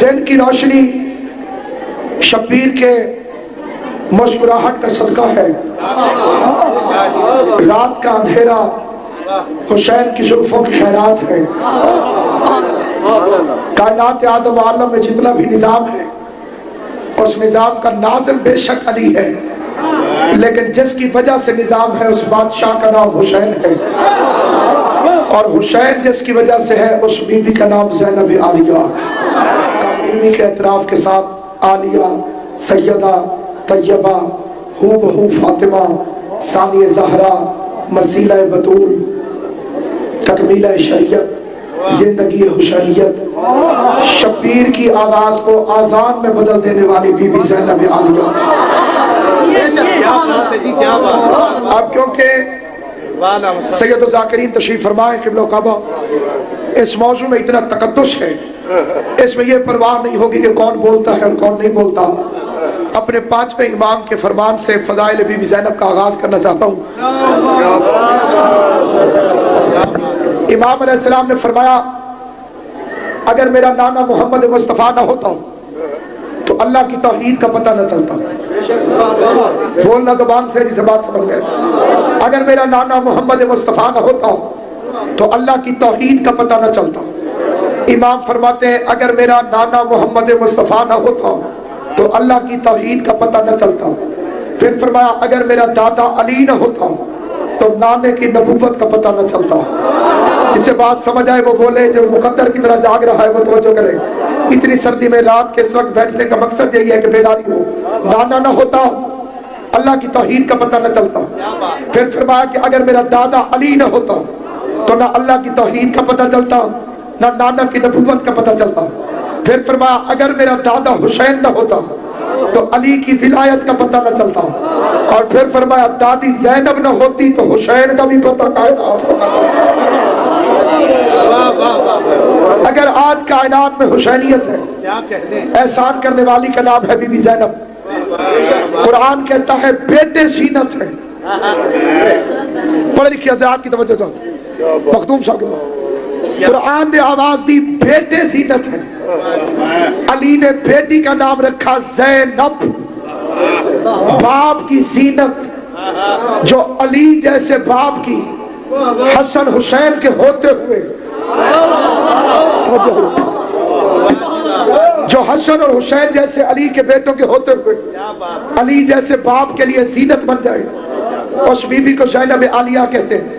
دن کی روشنی شبیر کے مسکراہٹ کا صدقہ ہے، رات کا اندھیرا حسین کی زلفوں کی خیرات ہے۔ کائنات آدم و عالم میں جتنا بھی نظام ہے اس نظام کا ناظم بے شک علی ہے، لیکن جس کی وجہ سے نظام ہے اس بادشاہ کا نام حسین ہے، اور حسین جس کی وجہ سے ہے اس بی بی کا نام زینب عالیہ۔ علمی کے اعتراف کے ساتھ عالیہ، سیدہ، طیبہ، ہو بہو فاطمہ، ثانی زہرا، مسیلہ بطول، تکمیلہ شریعت، زندگی حسینیت، شبیر کی آواز کو آذان میں بدل دینے والی بی بی زینب عالیہ۔ اب کیونکہ سید الذاکرین تشریف فرمائے قبلہ کعبہ، اس موضوع میں اتنا تقدس ہے، اس میں یہ پرواہ نہیں ہوگی کہ کون بولتا ہے اور کون نہیں بولتا۔ اپنے پانچویں امام کے فرمان سے فضائل بی بی زینب کا آغاز کرنا چاہتا ہوں۔ امام علیہ السلام نے فرمایا اگر میرا نانا محمد مصطفیٰ نہ ہوتا تو اللہ کی توحید کا پتہ نہ چلتا۔ بولنا زبان سے جسے بات سمجھ گئے۔ اگر میرا نانا محمد مصطفیٰ نہ ہوتا تو اللہ کی توحید کا پتہ نہ چلتا۔ امام فرماتے ہیں اگر میرا نانا محمد مصطفیٰ نہ ہوتا تو اللہ کی توحید کا پتہ نہ چلتا۔ پھر فرمایا اگر میرا دادا علی نہ ہوتا تو نانے کی نبوت کا پتہ نہ چلتا۔ جسے بات سمجھ آئے وہ بولے، جو مقدر کی طرح جاگ رہا ہے وہ توجہ کرے۔ اتنی سردی میں رات کے اس وقت بیٹھنے کا مقصد یہی ہے کہ بیداری ہو۔ نانا نہ ہوتا اللہ کی توحید کا پتہ نہ چلتا۔ پھر فرمایا کہ اگر میرا دادا علی نہ ہوتا تو نہ اللہ کی توحید کا پتہ چلتا نہ نانا کی نبوت کا پتہ چلتا۔ پھر فرمایا اگر میرا دادا حسین نہ ہوتا تو علی کی ولایت کا پتہ نہ چلتا۔ اور پھر فرمایا دادی زینب نہ ہوتی تو حسین کا بھی پتہ کائنات ہوتا۔ اگر آج کائنات میں حسینیت ہے، احسان کرنے والی کا نام ہے بی بی زینب۔ قرآن کہتا ہے بیٹے زینت ہے۔ پڑھے لکھے حضرات کی توجہ چاہتا مخدوم صاحب کے قرآن نے آواز دی بیٹے زینت ہے۔ علی نے بیٹی کا نام رکھا زینب، باپ کی زینت۔ جو علی جیسے باپ کی حسن حسین کے ہوتے ہوئے، جو حسن اور حسین جیسے علی کے بیٹوں کے ہوتے ہوئے علی جیسے باپ کے لیے زینت بن جائے، اس بی بی کو زینب عالیہ کہتے ہیں۔